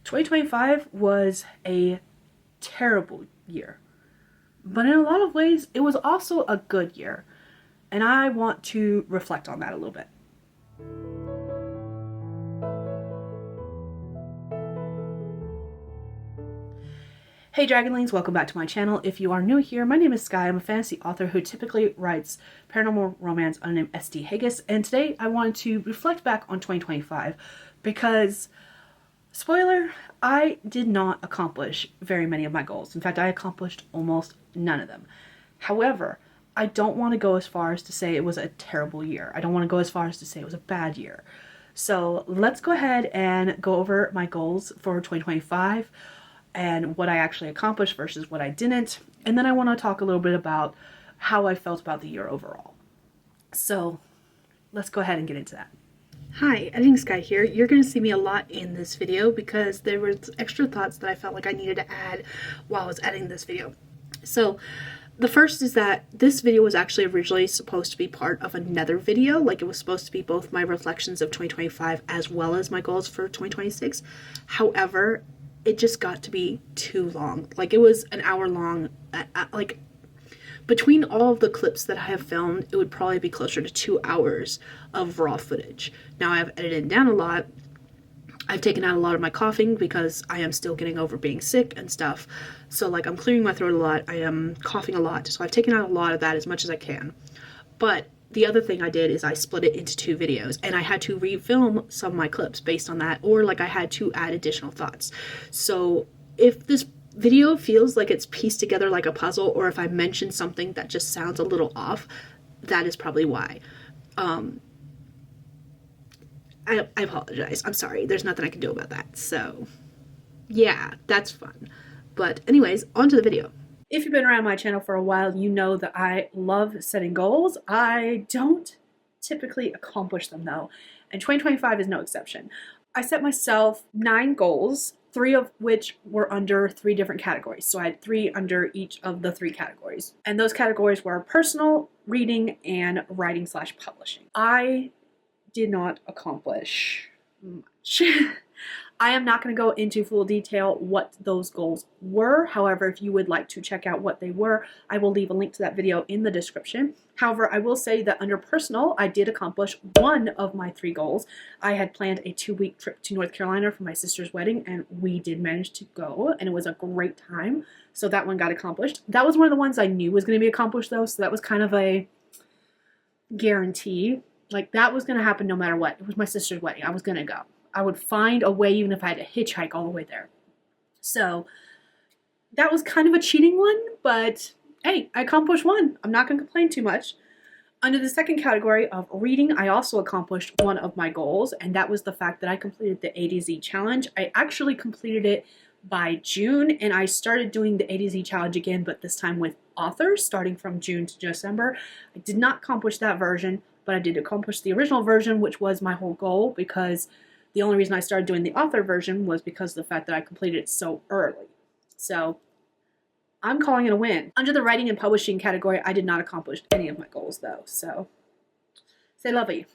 2025 was a terrible year, but in a lot of ways, it was also a good year. And I want to reflect on that a little bit. Hey Dragonlings, welcome back to my channel. If you are new here, my name is Skye. I'm a fantasy author who typically writes paranormal romance under the name SD Hegyes, and today I wanted to reflect back on 2025 because, spoiler, I did not accomplish very many of my goals. In fact, I accomplished almost none of them. However, I don't want to go as far as to say it was a terrible year. I don't want to go as far as to say it was a bad year. So let's go ahead and go over my goals for 2025 and what I actually accomplished versus what I didn't. And then I want to talk a little bit about how I felt about the year overall. So let's go ahead and get into that. Hi, Editing Skye here. You're going to see me a lot in this video because there were extra thoughts that I felt like I needed to add while I was editing this video. So the first is that this video was actually originally supposed to be part of another video. Like, it was supposed to be both my reflections of 2025 as well as my goals for 2026. However, it just got to be too long. Like, it was an hour long. Like, between all of the clips that I have filmed, it would probably be closer to 2 hours of raw footage. Now, I've edited down a lot. I've taken out a lot of my coughing because I am still getting over being sick and stuff. So, like, I'm clearing my throat a lot. I am coughing a lot. So I've taken out a lot of that as much as I can. But the other thing I did is I split it into 2 videos, and I had to refilm some of my clips based on that, or like I had to add additional thoughts. So if this video feels like it's pieced together like a puzzle, or if I mention something that just sounds a little off, that is probably why. I apologize. I'm sorry. There's nothing I can do about that. So yeah, that's fun. But anyways, on to the video. If you've been around my channel for a while, you know that I love setting goals. I don't typically accomplish them though, and 2025 is no exception. I set myself 9 goals, 3 of which were under 3 different categories. So I had 3 under each of the 3 categories. And those categories were personal, reading, and writing/publishing. I did not accomplish much. I am not going to go into full detail what those goals were. However, if you would like to check out what they were, I will leave a link to that video in the description. However, I will say that under personal, I did accomplish 1 of my 3 goals. I had planned a 2-week trip to North Carolina for my sister's wedding, and we did manage to go, and it was a great time. So that one got accomplished. That was one of the ones I knew was going to be accomplished though, so that was kind of a guarantee. Like, that was going to happen no matter what. It was my sister's wedding. I was going to go. I would find a way even if I had to hitchhike all the way there. So that was kind of a cheating one, but hey, I accomplished 1. I'm not going to complain too much. Under the second category of reading, I also accomplished 1 of my goals, and that was the fact that I completed the A to Z challenge. I actually completed it by June, and I started doing the A to Z challenge again, but this time with authors, starting from June to December. I did not accomplish that version, but I did accomplish the original version, which was my whole goal, because the only reason I started doing the author version was because of the fact that I completed it so early. So I'm calling it a win. Under the writing and publishing category, I did not accomplish any of my goals though. So say lovey.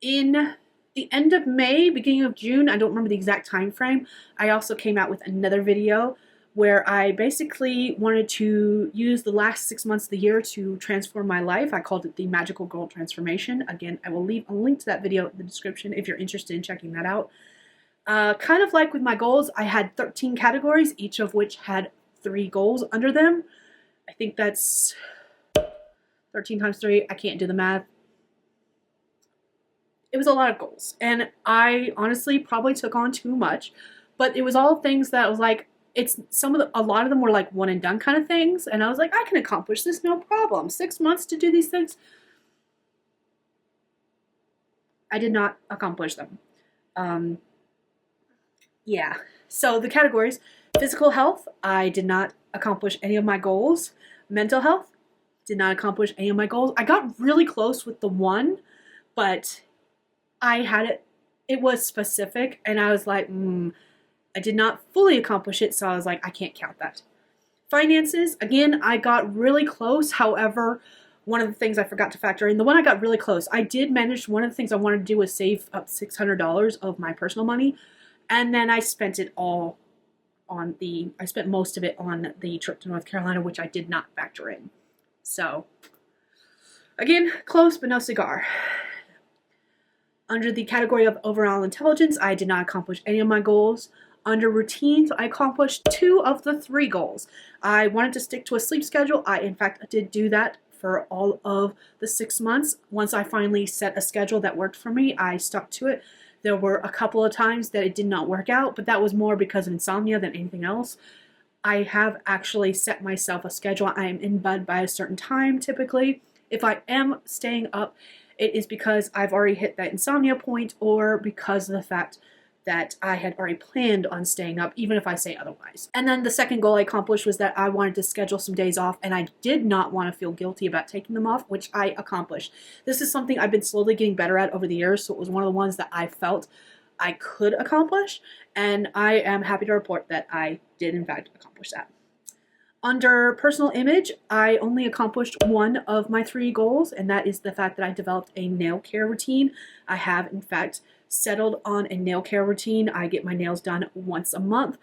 In the end of May, beginning of June, I don't remember the exact time frame, I also came out with another video where I basically wanted to use the last 6 months of the year to transform my life. I called it the Magical Girl Transformation. Again, I will leave a link to that video in the description if you're interested in checking that out. Kind of like with my goals, I had 13 categories, each of which had 3 goals under them. I think that's 13 times 3. I can't do the math. It was a lot of goals, and I honestly probably took on too much, but it was all things that was like, a lot of them were like one and done kind of things, and I was like, I can accomplish this, no problem. 6 months to do these things. I did not accomplish them. Yeah. So the categories: physical health, I did not accomplish any of my goals. Mental health, did not accomplish any of my goals. I got really close with the 1, but I had it was specific, and I was like, I did not fully accomplish it, so I was like, I can't count that. Finances, again, I got really close. However, one of the things I forgot to factor in, the one I got really close, I did manage, one of the things I wanted to do was save up $600 of my personal money, and then I spent it all on I spent most of it on the trip to North Carolina, which I did not factor in. So, again, close but no cigar. Under the category of overall intelligence, I did not accomplish any of my goals. Under routines, I accomplished 2 of the 3 goals. I wanted to stick to a sleep schedule. I, in fact, did do that for all of the 6 months. Once I finally set a schedule that worked for me, I stuck to it. There were a couple of times that it did not work out, but that was more because of insomnia than anything else. I have actually set myself a schedule. I am in bed by a certain time typically. If I am staying up, it is because I've already hit that insomnia point, or because of the fact that I had already planned on staying up, even if I say otherwise. And then the second goal I accomplished was that I wanted to schedule some days off, and I did not want to feel guilty about taking them off, which I accomplished. This is something I've been slowly getting better at over the years, so it was one of the ones that I felt I could accomplish, and I am happy to report that I did in fact accomplish that. Under personal image, I only accomplished 1 of my 3 goals, and that is the fact that I developed a nail care routine. I have, in fact, settled on a nail care routine. I get my nails done once a month,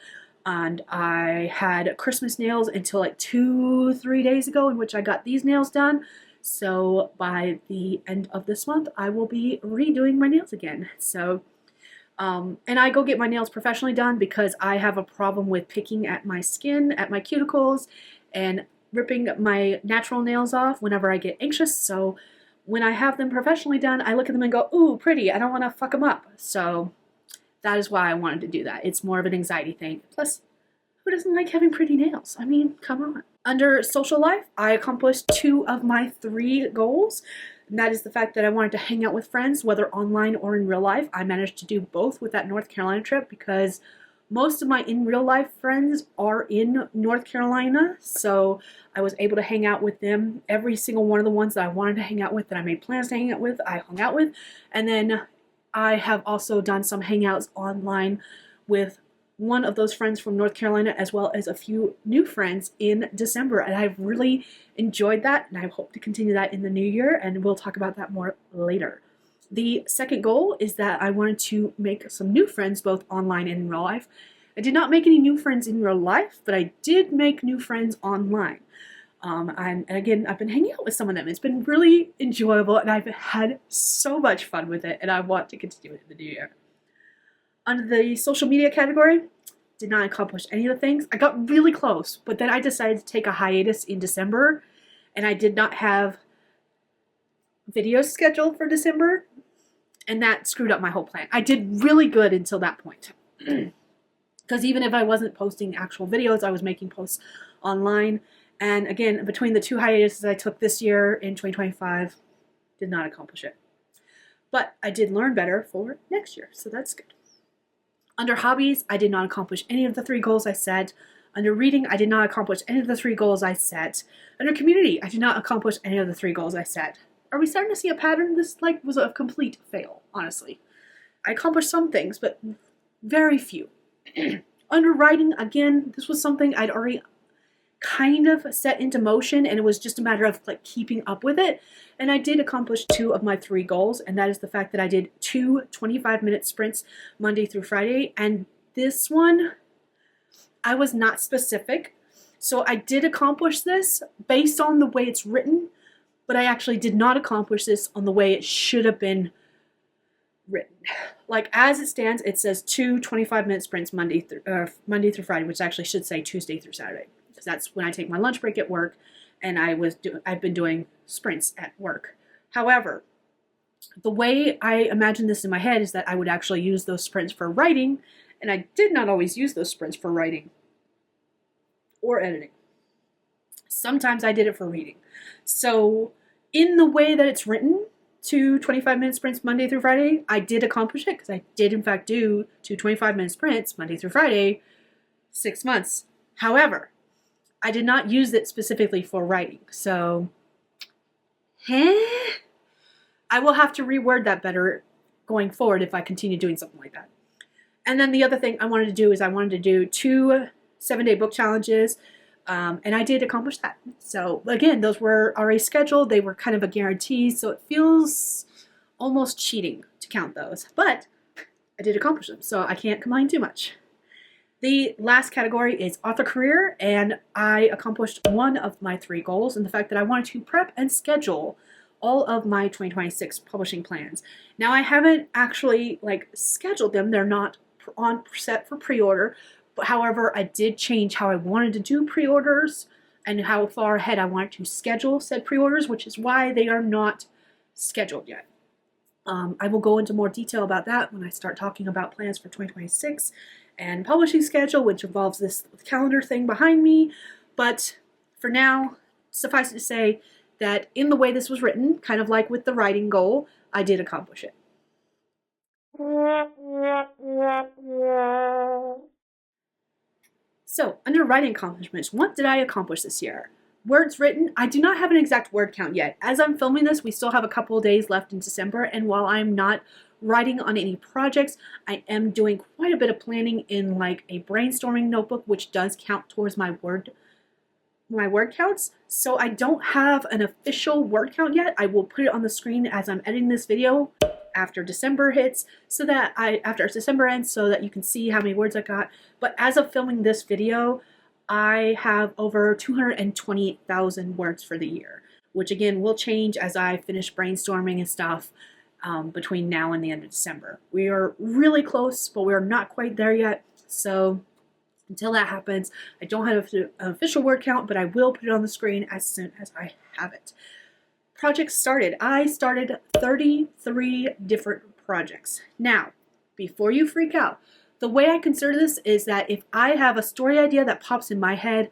and I had Christmas nails until like 2-3 days ago, in which I got these nails done. So by the end of this month, I will be redoing my nails again. So and I go get my nails professionally done because I have a problem with picking at my skin, at my cuticles, and ripping my natural nails off whenever I get anxious. So when I have them professionally done, I look at them and go, ooh, pretty, I don't want to fuck them up. So that is why I wanted to do that. It's more of an anxiety thing. Plus, who doesn't like having pretty nails? I mean, come on. Under social life, I accomplished 2 of my 3 goals. And that is the fact that I wanted to hang out with friends, whether online or in real life. I managed to do both with that North Carolina trip because most of my in real life friends are in North Carolina. So I was able to hang out with them. Every single one of the ones that I wanted to hang out with, that I made plans to hang out with, I hung out with. And then I have also done some hangouts online with one of those friends from North Carolina, as well as a few new friends in December, and I've really enjoyed that, and I hope to continue that in the new year, and we'll talk about that more later. The second goal is that I wanted to make some new friends, both online and in real life. I did not make any new friends in real life, but I did make new friends online. And again, I've been hanging out with some of them. It's been really enjoyable, and I've had so much fun with it, and I want to continue it in the new year. Under the social media category, did not accomplish any of the things. I got really close, but then I decided to take a hiatus in December, and I did not have videos scheduled for December, and that screwed up my whole plan. I did really good until that point. Because even if I wasn't posting actual videos, I was making posts online. And again, between the 2 hiatuses I took this year in 2025, did not accomplish it. But I did learn better for next year, so that's good. Under hobbies, I did not accomplish any of the 3 goals I set. Under reading, I did not accomplish any of the 3 goals I set. Under community, I did not accomplish any of the 3 goals I set. Are we starting to see a pattern? This was a complete fail, honestly. I accomplished some things, but very few. Under writing, again, this was something I'd already kind of set into motion, and it was just a matter of keeping up with it. And I did accomplish 2 of my 3 goals, and that is the fact that I did 2 25-minute sprints Monday through Friday. And this one, I was not specific. So I did accomplish this based on the way it's written, but I actually did not accomplish this on the way it should have been written. As it stands, it says 2 25-minute sprints Monday through Friday, which actually should say Tuesday through Saturday, because that's when I take my lunch break at work, and I've been doing sprints at work. However, the way I imagine this in my head is that I would actually use those sprints for writing, and I did not always use those sprints for writing or editing. Sometimes I did it for reading. So in the way that it's written, 2 25-minute sprints Monday through Friday, I did accomplish it, because I did in fact do 2 25-minute sprints Monday through Friday, 6 months. However, I did not use it specifically for writing. So, I will have to reword that better going forward if I continue doing something like that. And then the other thing I wanted to do is I wanted to do 2 7-day book challenges. And I did accomplish that. So again, those were already scheduled. They were kind of a guarantee. So it feels almost cheating to count those. But I did accomplish them, so I can't complain too much. The last category is author career, and I accomplished one of my 3 goals, and the fact that I wanted to prep and schedule all of my 2026 publishing plans. Now, I haven't actually scheduled them. They're not on set for pre-order, but however, I did change how I wanted to do pre-orders and how far ahead I wanted to schedule said pre-orders, which is why they are not scheduled yet. I will go into more detail about that when I start talking about plans for 2026 and publishing schedule, which involves this calendar thing behind me. But for now, suffice it to say that in the way this was written, kind of like with the writing goal, I did accomplish it. So, under writing accomplishments, what did I accomplish this year? Words written, I do not have an exact word count yet. As I'm filming this, we still have a couple of days left in December, and while I'm not writing on any projects, I am doing quite a bit of planning in a brainstorming notebook, which does count towards my word counts. So I don't have an official word count yet. I will put it on the screen as I'm editing this video after December hits, after December ends, so that you can see how many words I got. But as of filming this video, I have over 228,000 words for the year, which again will change as I finish brainstorming and stuff between now and the end of December. We are really close, but we're not quite there yet. So until that happens, I don't have an official word count, but I will put it on the screen as soon as I have it. Projects started. I started 33 different projects. Now, before you freak out, the way I consider this is that if I have a story idea that pops in my head,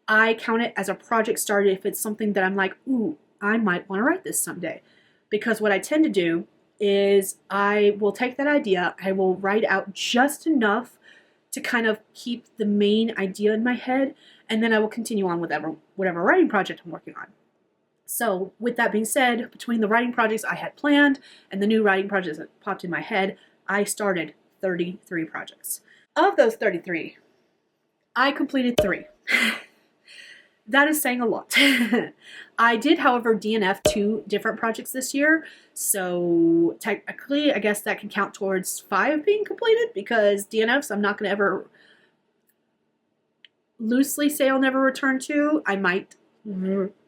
I count it as a project started if it's something that I'm like, ooh, I might want to write this someday. Because what I tend to do is I will take that idea, I will write out just enough to kind of keep the main idea in my head, and then I will continue on with whatever writing project I'm working on. So with that being said, between the writing projects I had planned and the new writing projects that popped in my head, I started 33 projects. Of those 33, I completed 3. That is saying a lot. I did, however, DNF 2 different projects this year, so technically I guess that can count towards 5 being completed, because DNFs I'm not going to ever loosely say I'll never return to. I might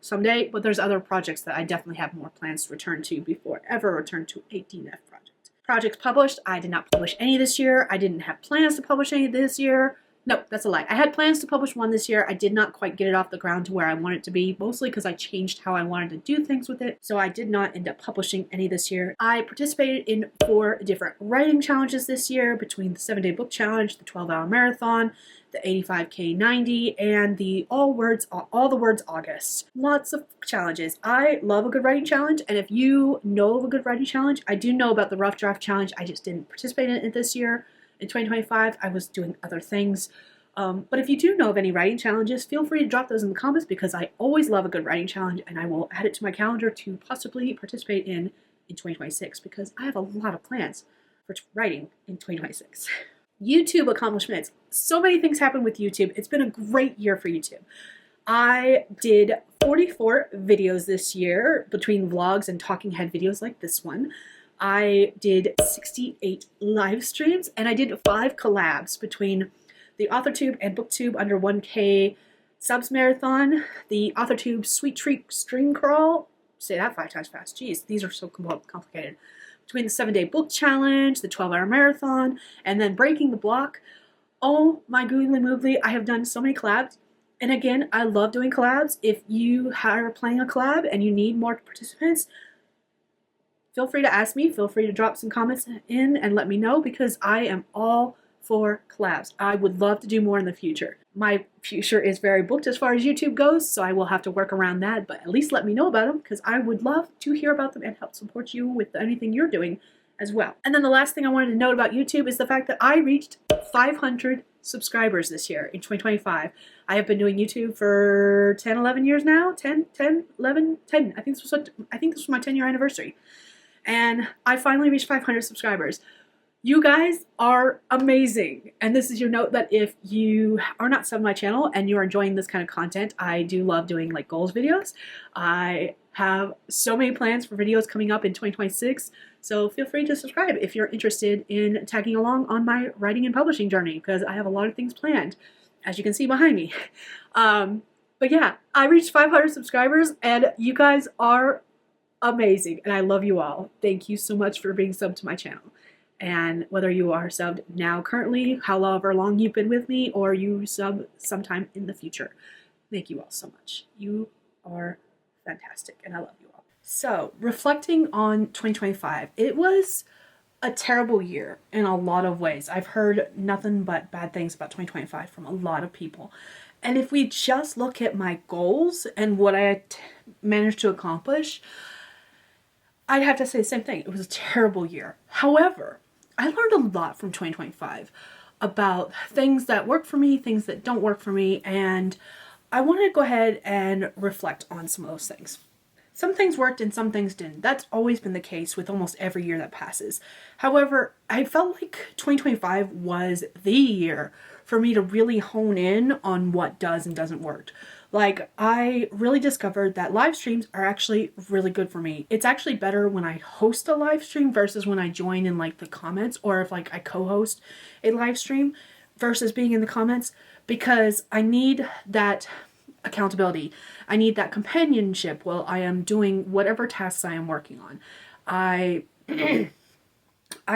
someday, but there's other projects that I definitely have more plans to return to before I ever return to a DNF project. Projects published, I did not publish any this year. I didn't have plans to publish any this year. No, that's a lie. I had plans to publish one this year. I did not quite get it off the ground to where I want it to be, mostly because I changed how I wanted to do things with it. So I did not end up publishing any this year. I participated in 4 different writing challenges this year, between the 7-day book challenge, the 12-hour marathon, the 85K 90, and the all the words August. Lots of challenges. I love a good writing challenge, and if you know of a good writing challenge, I do know about the rough draft challenge. I just didn't participate in it this year. In 2025, I was doing other things. But if you do know of any writing challenges, feel free to drop those in the comments, because I always love a good writing challenge, and I will add it to my calendar to possibly participate in 2026, because I have a lot of plans for writing in 2026. YouTube accomplishments. So many things happened with YouTube. It's been a great year for YouTube. I did 44 videos this year, between vlogs and talking head videos like this one. I did 68 live streams, and I did 5 collabs between the AuthorTube and BookTube under 1K subs marathon, the AuthorTube Sweet Treat Stream Crawl, say that 5 times fast, jeez, these are so complicated, between the 7-day book challenge, the 12-hour marathon, and then breaking the block. Oh my googly moogly, I have done so many collabs, and again, I love doing collabs. If you are planning a collab and you need more participants, feel free to ask me, feel free to drop some comments in and let me know, because I am all for collabs. I would love to do more in the future. My future is very booked as far as YouTube goes, so I will have to work around that, but at least let me know about them, because I would love to hear about them and help support you with anything you're doing as well. And then the last thing I wanted to note about YouTube is the fact that I reached 500 subscribers this year in 2025. I have been doing YouTube for 10, 11 years now. 10. I think this was my 10-year anniversary. And I finally reached 500 subscribers. You guys are amazing. And this is your note that if you are not subbed my channel and you're enjoying this kind of content, I do love doing like goals videos. I have so many plans for videos coming up in 2026. So feel free to subscribe if you're interested in tagging along on my writing and publishing journey, because I have a lot of things planned, as you can see behind me. But yeah, I reached 500 subscribers and you guys are amazing. And I love you all. Thank you so much for being subbed to my channel. And whether you are subbed now currently, however long you've been with me, or you sub sometime in the future, thank you all so much. You are fantastic and I love you all. So reflecting on 2025, it was a terrible year in a lot of ways. I've heard nothing but bad things about 2025 from a lot of people. And if we just look at my goals and what I managed to accomplish, I'd have to say the same thing. It was a terrible year. However, I learned a lot from 2025 about things that work for me, things that don't work for me, and I want to go ahead and reflect on some of those things. Some things worked and some things didn't. That's always been the case with almost every year that passes. However, I felt like 2025 was the year for me to really hone in on what does and doesn't work. Like, I really discovered that live streams are actually really good for me. It's actually better when I host a live stream versus when I join in like the comments, or if like I co-host a live stream versus being in the comments, because I need that accountability. I need that companionship while I am doing whatever tasks I am working on. I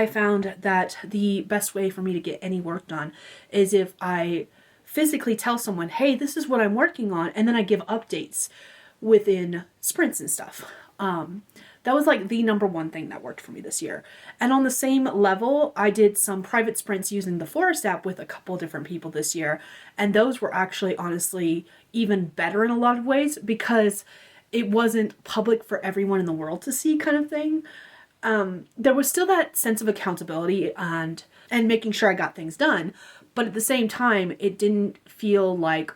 found that the best way for me to get any work done is if I physically tell someone, hey, this is what I'm working on, and then I give updates within sprints and stuff. That was like the number one thing that worked for me this year. And on the same level, I did some private sprints using the Forest app with a couple different people this year, and those were actually honestly even better in a lot of ways because it wasn't public for everyone in the world to see, kind of thing. There was still that sense of accountability and making sure I got things done, but at the same time, it didn't feel like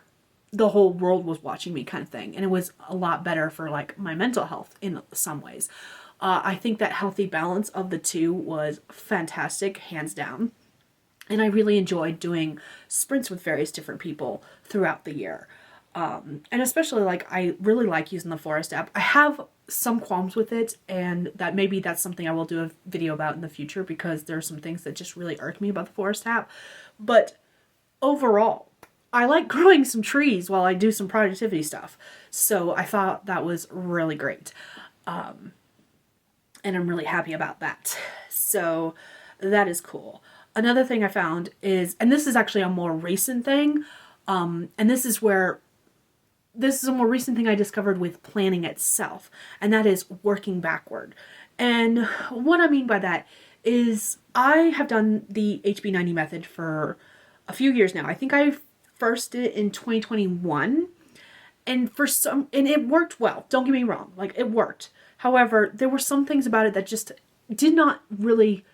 the whole world was watching me, kind of thing. And it was a lot better for like my mental health in some ways. I think that healthy balance of the two was fantastic, hands down. And I really enjoyed doing sprints with various different people throughout the year. And especially like, I really like using the Forest app. I have some qualms with it, and that maybe that's something I will do a video about in the future, because there are some things that just really irk me about the Forest app. But overall, I like growing some trees while I do some productivity stuff. So I thought that was really great. And I'm really happy about that. So that is cool. Another thing I found is, and this is actually a more recent thing, and this is a more recent thing I discovered with planning itself, and that is working backward. And what I mean by that is I have done the HB90 method for a few years now. I think I first did it in 2021, and it worked well. Don't get me wrong, like, it worked. However, there were some things about it that just did not really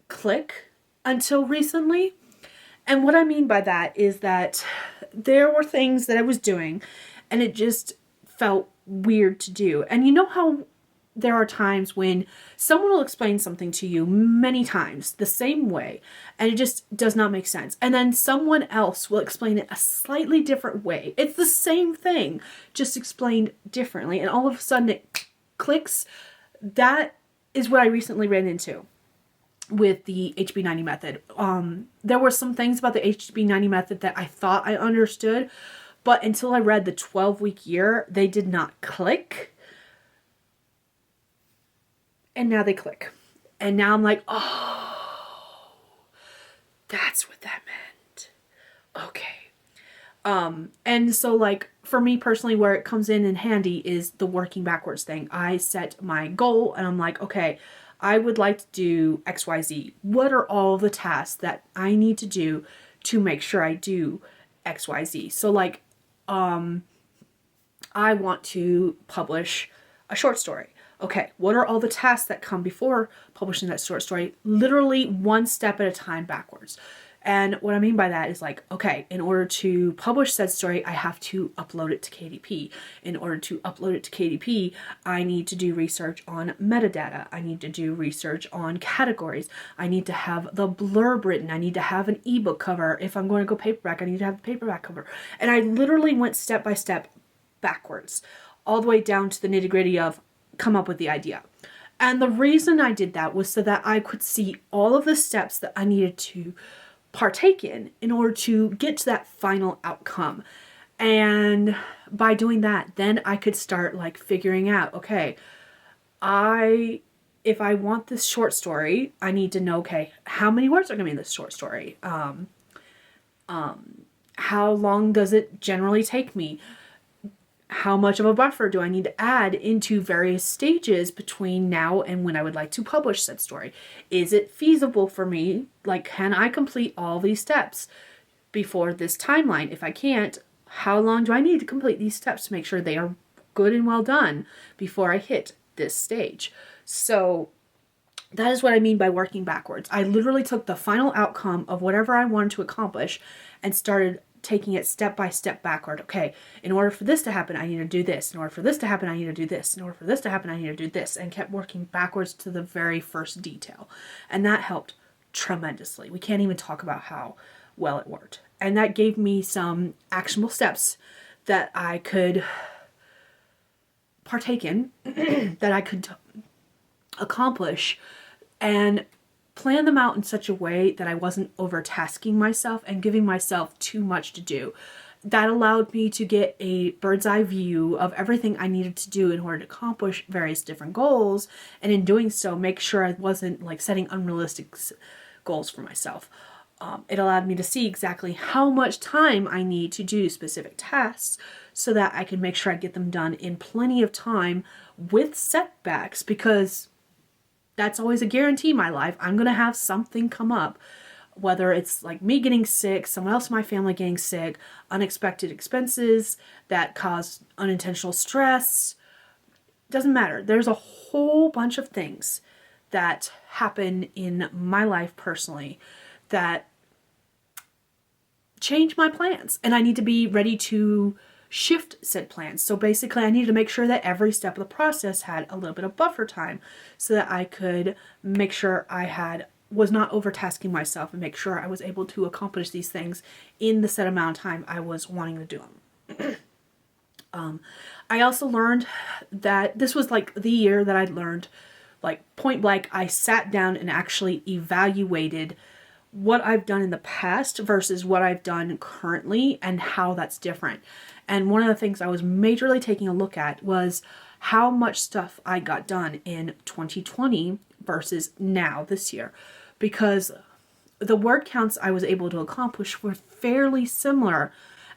click until recently. And what I mean by that is that there were things that I was doing and it just felt weird to do. And you know how there are times when someone will explain something to you many times the same way and it just does not make sense. And then someone else will explain it a slightly different way. It's the same thing, just explained differently. And all of a sudden it clicks. That is what I recently ran into with the HB90 method. There were some things about the HB90 method that I thought I understood, but until I read the 12-week year, they did not click. And now they click. And now I'm like, oh, that's what that meant. Okay. And so like for me personally, where it comes in handy is the working backwards thing. I set my goal and I'm like, okay, I would like to do XYZ. What are all the tasks that I need to do to make sure I do XYZ? So like, I want to publish a short story. Okay, what are all the tasks that come before publishing that short story? Literally one step at a time backwards. And what I mean by that is like, okay, in order to publish said story, I have to upload it to KDP. In order to upload it to KDP, I need to do research on metadata. I need to do research on categories. I need to have the blurb written. I need to have an ebook cover. If I'm going to go paperback, I need to have the paperback cover. And I literally went step by step backwards, all the way down to the nitty gritty of come up with the idea. And the reason I did that was so that I could see all of the steps that I needed to partake in order to get to that final outcome. And by doing that, then I could start like figuring out, okay, if I want this short story, I need to know, okay, how many words are going to be in this short story? How long does it generally take me? How much of a buffer do I need to add into various stages between now and when I would like to publish said story? Is it feasible for me? Like, can I complete all these steps before this timeline? If I can't, how long do I need to complete these steps to make sure they are good and well done before I hit this stage? So that is what I mean by working backwards. I literally took the final outcome of whatever I wanted to accomplish and started taking it step by step backward. Okay, in order for this to happen, I need to do this. In order for this to happen, I need to do this. In order for this to happen, I need to do this. And kept working backwards to the very first detail. And that helped tremendously. We can't even talk about how well it worked. And that gave me some actionable steps that I could partake in, that I could accomplish, and plan them out in such a way that I wasn't overtasking myself and giving myself too much to do. That allowed me to get a bird's eye view of everything I needed to do in order to accomplish various different goals, and in doing so, make sure I wasn't like setting unrealistic goals for myself. It allowed me to see exactly how much time I need to do specific tasks so that I can make sure I get them done in plenty of time with setbacks, because that's always a guarantee in my life. I'm going to have something come up, whether it's like me getting sick, someone else in my family getting sick, unexpected expenses that cause unintentional stress. Doesn't matter. There's a whole bunch of things that happen in my life personally that change my plans, and I need to be ready to shift said plans. So basically I needed to make sure that every step of the process had a little bit of buffer time so that I could make sure I was not overtasking myself and make sure I was able to accomplish these things in the set amount of time I was wanting to do them. I also learned that this was like the year that I learned, like point blank, I sat down and actually evaluated what I've done in the past versus what I've done currently and how that's different. And one of the things I was majorly taking a look at was how much stuff I got done in 2020 versus now this year, because the word counts I was able to accomplish were fairly similar,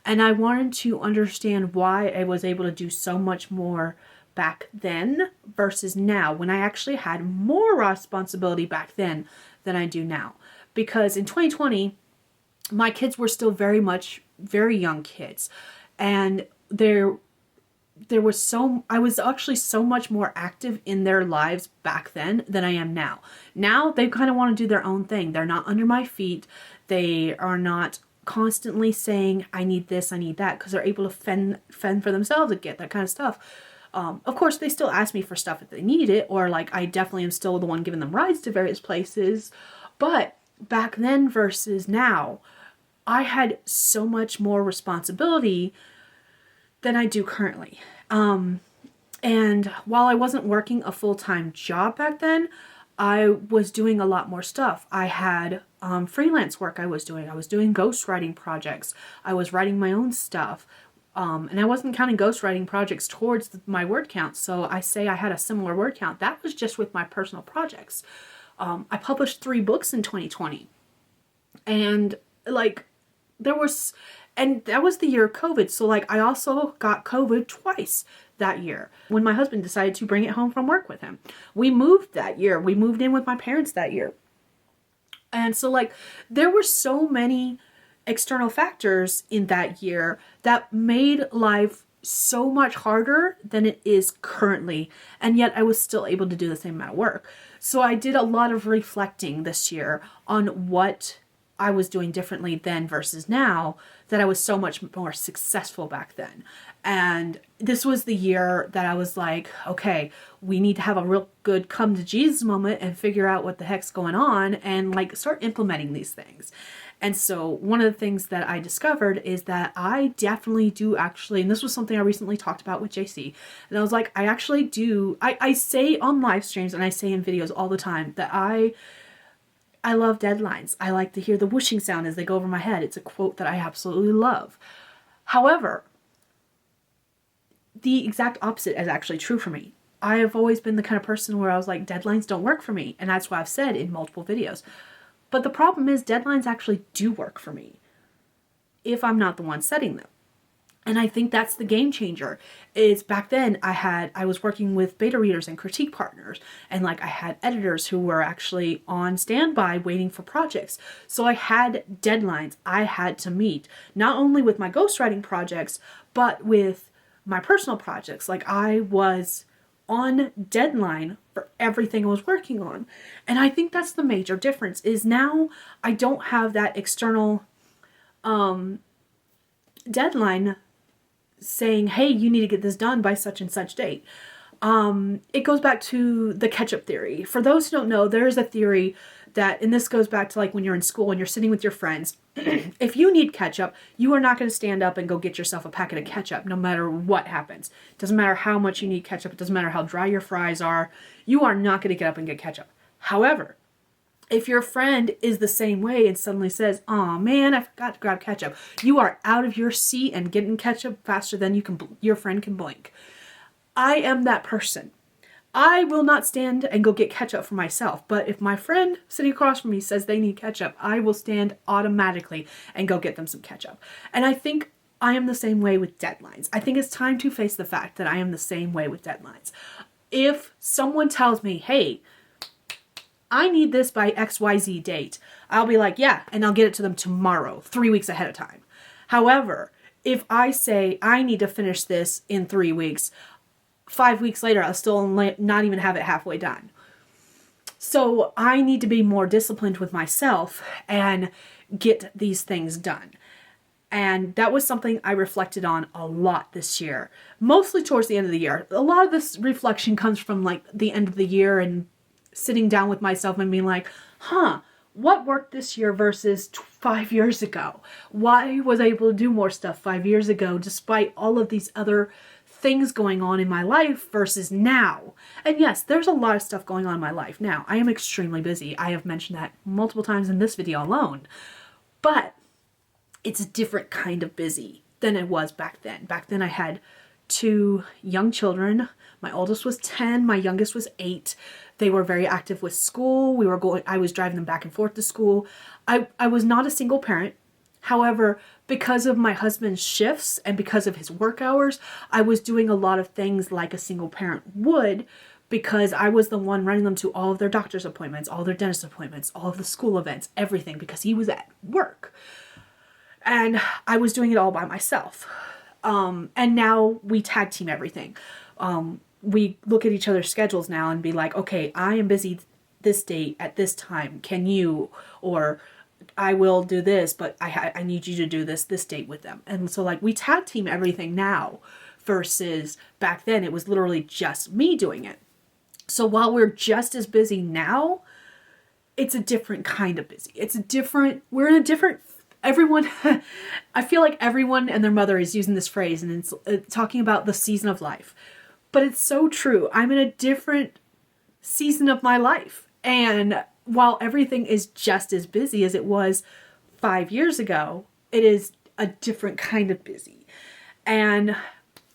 and I wanted to understand why I was able to do so much more back then versus now, when I actually had more responsibility back then than I do now. Because in 2020, my kids were still very young kids. And I was actually so much more active in their lives back then than I am now. Now they kind of want to do their own thing. They're not under my feet. They are not constantly saying, I need this, I need that, because they're able to fend for themselves and get that kind of stuff. Of course, they still ask me for stuff if they need it, or like I definitely am still the one giving them rides to various places. But back then versus now, I had so much more responsibility than I do currently. And while I wasn't working a full-time job back then, I was doing a lot more stuff. I had freelance work I was doing. I was doing ghostwriting projects. I was writing my own stuff. And I wasn't counting ghostwriting projects towards my word count. So I say I had a similar word count. That was just with my personal projects. I published 3 books in 2020. And like that was the year of COVID. So like I also got COVID twice that year when my husband decided to bring it home from work with him. We moved that year. We moved in with my parents that year. And so like there were so many external factors in that year that made life so much harder than it is currently. And yet I was still able to do the same amount of work. So I did a lot of reflecting this year on what I was doing differently then versus now, that I was so much more successful back then. And this was the year that I was like, okay, we need to have a real good come to Jesus moment and figure out what the heck's going on and like start implementing these things. And so one of the things that I discovered is that I definitely do actually, and this was something I recently talked about with JC, and I was like, I actually do, I say on live streams and I say in videos all the time that I love deadlines. I like to hear the whooshing sound as they go over my head. It's a quote that I absolutely love. However, the exact opposite is actually true for me. I have always been the kind of person where I was like, deadlines don't work for me. And that's what I've said in multiple videos. But the problem is deadlines actually do work for me if I'm not the one setting them. And I think that's the game changer. Is back then I was working with beta readers and critique partners, and like I had editors who were actually on standby waiting for projects. So I had deadlines I had to meet, not only with my ghostwriting projects, but with my personal projects. Like I was on deadline for everything I was working on. And I think that's the major difference is now I don't have that external deadline saying, hey, you need to get this done by such and such date. It goes back to the catch-up theory. For those who don't know, there is a theory that, and this goes back to like when you're in school and you're sitting with your friends, if you need ketchup, you are not going to stand up and go get yourself a packet of ketchup no matter what happens. It doesn't matter how much you need ketchup. It doesn't matter how dry your fries are. You are not going to get up and get ketchup. However, if your friend is the same way and suddenly says, "Oh man, I forgot to grab ketchup," you are out of your seat and getting ketchup faster than your friend can blink. I am that person. I will not stand and go get ketchup for myself, but if my friend sitting across from me says they need ketchup, I will stand automatically and go get them some ketchup. And I think I am the same way with deadlines. I think it's time to face the fact that I am the same way with deadlines. If someone tells me, hey, I need this by XYZ date, I'll be like, yeah, and I'll get it to them tomorrow, 3 weeks ahead of time. However, if I say I need to finish this in 3 weeks, 5 weeks later, I'll still not even have it halfway done. So I need to be more disciplined with myself and get these things done. And that was something I reflected on a lot this year, mostly towards the end of the year. A lot of this reflection comes from like the end of the year and sitting down with myself and being like, what worked this year versus 5 years ago? Why was I able to do more stuff 5 years ago despite all of these other things going on in my life versus now? And yes, there's a lot of stuff going on in my life now. I am extremely busy. I have mentioned that multiple times in this video alone. But it's a different kind of busy than it was back then. Back then I had 2 young children. My oldest was 10, my youngest was 8. They were very active with school. I was driving them back and forth to school. I was not a single parent. However, because of my husband's shifts and because of his work hours, I was doing a lot of things like a single parent would, because I was the one running them to all of their doctor's appointments, all their dentist appointments, all of the school events, everything, because he was at work. And I was doing it all by myself. And now we tag team everything. We look at each other's schedules now and be like, okay, I am busy this date at this time. Can you? Or I will do this, but I need you to do this date with them. And so like we tag team everything now versus back then it was literally just me doing it. So while we're just as busy now, it's a different kind of busy. We're in a different, everyone, I feel like everyone and their mother is using this phrase and it's talking about the season of life. But it's so true. I'm in a different season of my life. And while everything is just as busy as it was 5 years ago, it is a different kind of busy. And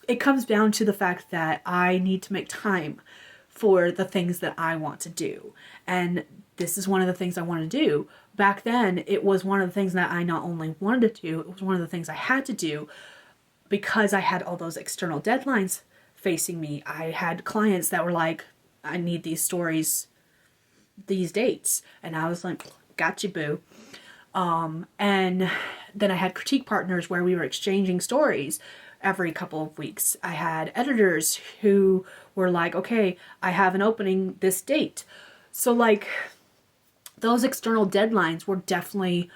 it comes down to the fact that I need to make time for the things that I want to do. And this is one of the things I want to do. Back then, it was one of the things that I not only wanted to do, it was one of the things I had to do because I had all those external deadlines facing me. I had clients that were like, I need these stories, these dates. And I was like, gotcha, boo. And then I had critique partners where we were exchanging stories every couple of weeks. I had editors who were like, okay, I have an opening this date. So like those external deadlines were definitely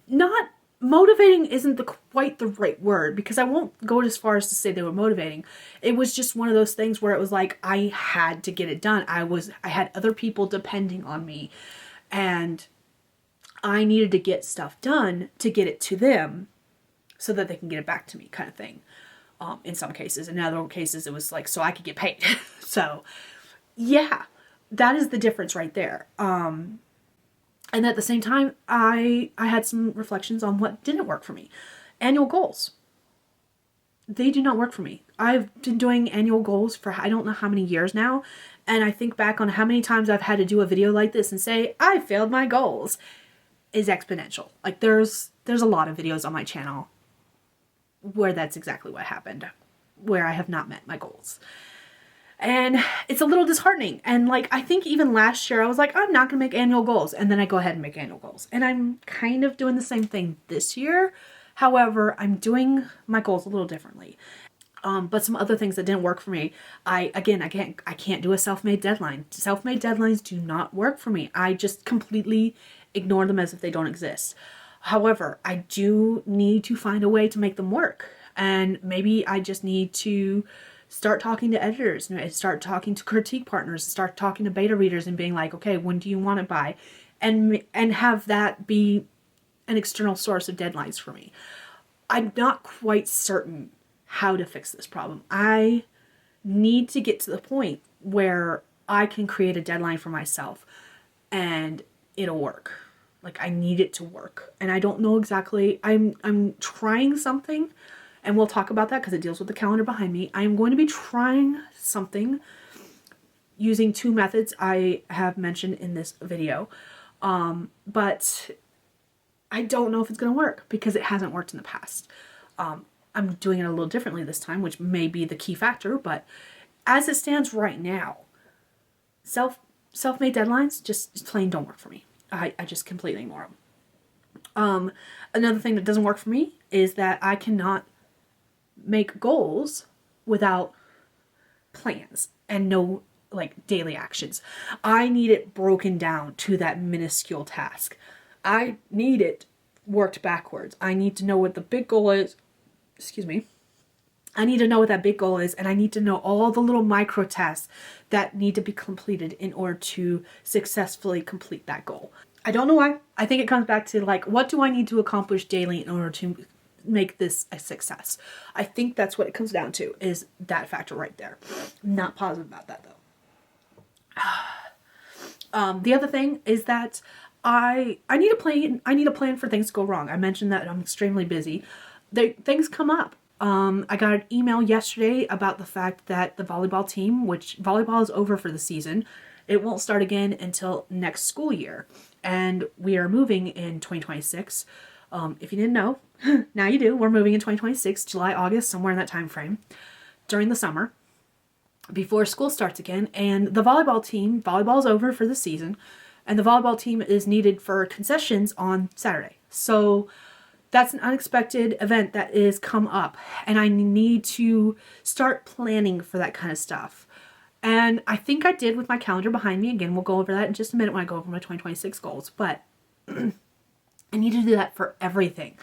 not motivating isn't quite the right word, because I won't go as far as to say they were motivating. It was just one of those things where it was like I had to get it done. I had other people depending on me, and I needed to get stuff done to get it to them so that they can get it back to me, kind of thing. In some cases. In other cases, it was like so I could get paid. So yeah, that is the difference right there. And at the same time, I had some reflections on what didn't work for me. Annual goals. They do not work for me. I've been doing annual goals for I don't know how many years now. And I think back on how many times I've had to do a video like this and say, I failed my goals, is exponential. Like there's a lot of videos on my channel where that's exactly what happened, where I have not met my goals. And it's a little disheartening. And like, I think even last year I was like, I'm not going to make annual goals. And then I go ahead and make annual goals. And I'm kind of doing the same thing this year. However, I'm doing my goals a little differently. But some other things that didn't work for me, I can't do a self-made deadline. Self-made deadlines do not work for me. I just completely ignore them as if they don't exist. However, I do need to find a way to make them work. And maybe I just need to start talking to editors, start talking to critique partners, start talking to beta readers and being like, okay, when do you want it by? And have that be an external source of deadlines for me. I'm not quite certain how to fix this problem. I need to get to the point where I can create a deadline for myself and it'll work. Like I need it to work. And I don't know exactly. I'm trying something, and we'll talk about that because it deals with the calendar behind me. I'm going to be trying something using two methods I have mentioned in this video. But I don't know if it's going to work because it hasn't worked in the past. I'm doing it a little differently this time, which may be the key factor, but as it stands right now, self-made deadlines just plain don't work for me. I just completely ignore them. Another thing that doesn't work for me is that I cannot make goals without plans and no like daily actions. I need it broken down to that minuscule task. I need it worked backwards. I need to know what the big goal is. Excuse me. I need to know what that big goal is, and I need to know all the little micro tasks that need to be completed in order to successfully complete that goal. I don't know why. I think it comes back to like, what do I need to accomplish daily in order to make this a success? I think that's what it comes down to, is that factor right there. I'm not positive about that though. The other thing is that I need a plan. I need a plan for things to go wrong. I mentioned that I'm extremely busy. Things come up. I got an email yesterday about the fact that the volleyball team, which volleyball is over for the season, it won't start again until next school year. And we are moving in 2026. If you didn't know, now you do. We're moving in 2026, July, August, somewhere in that time frame, during the summer, before school starts again. And the volleyball's over for the season, and the volleyball team is needed for concessions on Saturday. So that's an unexpected event that is come up, and I need to start planning for that kind of stuff. And I think I did with my calendar behind me. Again, we'll go over that in just a minute when I go over my 2026 goals, but I need to do that for everything.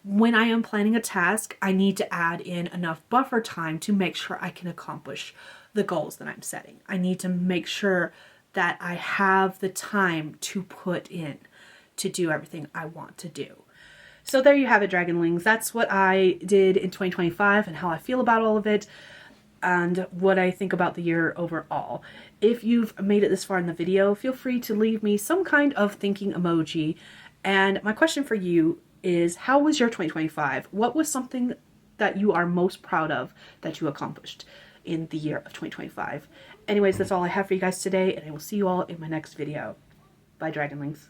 When I am planning a task, I need to add in enough buffer time to make sure I can accomplish the goals that I'm setting. I need to make sure that I have the time to put in to do everything I want to do. So there you have it, Dragonlings. That's what I did in 2025 and how I feel about all of it and what I think about the year overall. If you've made it this far in the video, feel free to leave me some kind of thinking emoji. And my question for you is, how was your 2025? What was something that you are most proud of that you accomplished in the year of 2025? Anyways, that's all I have for you guys today, and I will see you all in my next video. Bye, Dragonlings.